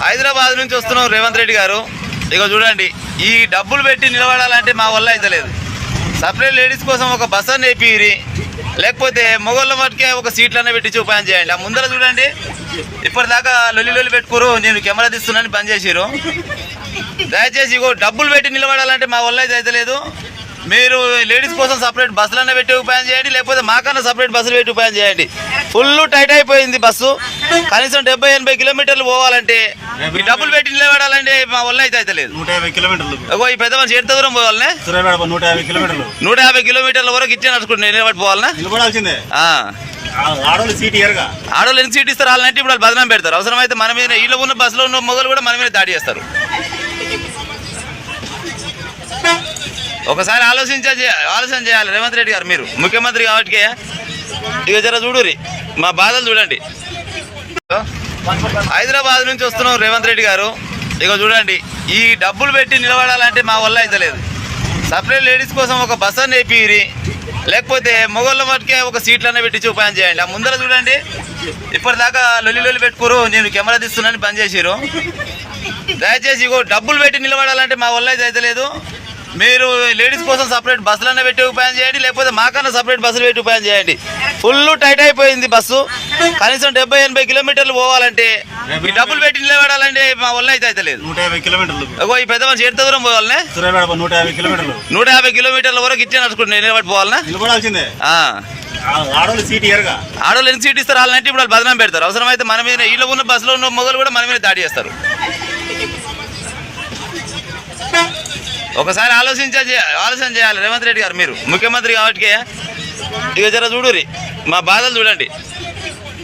హైదరాబాద్ నుంచి వస్తున్నాం రేవంత్ రెడ్డి గారు. ఇక చూడండి, ఈ డబ్బులు పెట్టి నిలబడాలంటే మా వల్ల అయితే లేదు. సపరేట్ లేడీస్ కోసం ఒక బస్ అని వేపిరి, లేకపోతే మొగోళ్ళ మటుకే ఒక సీట్లన్నా పెట్టి ఉపాయం చేయండి. ఆ ముందర చూడండి, ఇప్పటిదాకా లొల్లి పెట్టుకోరు, నేను కెమెరా తీస్తున్నాను బంద్ చేసిరు. దయచేసి ఇగో డబ్బులు పెట్టి నిలబడాలంటే మా వల్ల అయితే లేదు. మీరు లేడీస్ కోసం సపరేట్ బస్సులన్నా పెట్టి ఉపాయం చేయండి, లేకపోతే మాకన్నా సపరేట్ బస్సులు పెట్టి ఉపాయం చేయండి. ఫుల్ టైట్ అయిపోయింది బస్సు. కనీసం 70-80 కిలోమీటర్లు పోవాలంటే ఈ డబ్బులు పెట్టి నిలబడాలంటే మా వల్ల అయితే లేదు. 150 కిలోమీటర్లు ఈ పెద్ద మనిషి ఎంత దూరం పోవాలనే? 150 కిలోమీటర్లు 150 కిలోమీటర్ల వరకు ఇచ్చే నడుచుకుంటే నిలబడి పోవాలనా? నిలబడాల్సిందే. ఆడోళ్ళు సీట్ ఇయర్గా, ఆడోళ్ళు ఎన్ని సీట్ ఇస్తారు? వాళ్ళంటే ఇప్పుడు వాళ్ళు బదనాం పెడతారు. అవసరమైతే మన మీద వీళ్ళు ఉన్న బస్సులో ఉన్న మొగలు కూడా మన మీద దాడి చేస్తారు. ఒకసారి ఆలోచన చేయాలి రేవంత్ రెడ్డి గారు. మీరు ముఖ్యమంత్రి కాబట్టి ఇక జర చూడురి, మా బాధలు చూడండి. హైదరాబాద్ నుంచి వస్తున్నాం రేవంత్ రెడ్డి గారు. ఇక చూడండి, ఈ డబ్బులు పెట్టి నిలబడాలంటే మా వల్ల అయితే లేదు. సపరేట్ లేడీస్ కోసం ఒక బస్ అని వేపిరి, లేకపోతే మొగోళ్ళ మటుకే ఒక సీట్లన్నా పెట్టి ఉపాయం చేయండి. ఆ ముందర చూడండి, ఇప్పటిదాకా లొల్లి పెట్టుకోరు, నేను కెమెరా తీస్తున్నాను బంద్ చేసిరు. దయచేసి ఇగో డబ్బులు పెట్టి నిలబడాలంటే మా వల్ల అయితే లేదు. మీరు లేడీస్ కోసం సపరేట్ బస్సులన్నా పెట్టి ఉపాయం చేయండి, లేకపోతే మాకన్నా సపరేట్ బస్సులు పెట్టి ఉపాయం చేయండి. ఫుల్ టైట్ అయిపోయింది బస్సు. కనీసం 70-80 కిలోమీటర్లు పోవాలంటే ఈ డబ్బులు పెట్టి నిలబడాలంటే మా వల్ల అయితే లేదు. 150 కిలోమీటర్లు ఈ పెద్ద మనిషి ఎంత దూరం పోవాలనే? 150 కిలోమీటర్లు 150 కిలోమీటర్ల వరకు ఇచ్చే నడుచుకుంటే నిలబడి పోవాలనా? నిలబడాల్సిందే. ఆడోళ్ళు సీట్ ఇయర్గా, ఆడోళ్ళు ఎన్ని సీట్ ఇస్తారు? వాళ్ళంటే ఇప్పుడు వాళ్ళు బదనాం పెడతారు. అవసరమైతే మన మీద వీళ్ళు ఉన్న బస్సులో ఉన్న మొగలు కూడా మన మీద దాడి చేస్తారు. ఒకసారి ఆలోచన చేయాలి రేవంత్ రెడ్డి గారు. మీరు ముఖ్యమంత్రి కాబట్టి ఇక జర చూడురి, మా బాధలు చూడండి.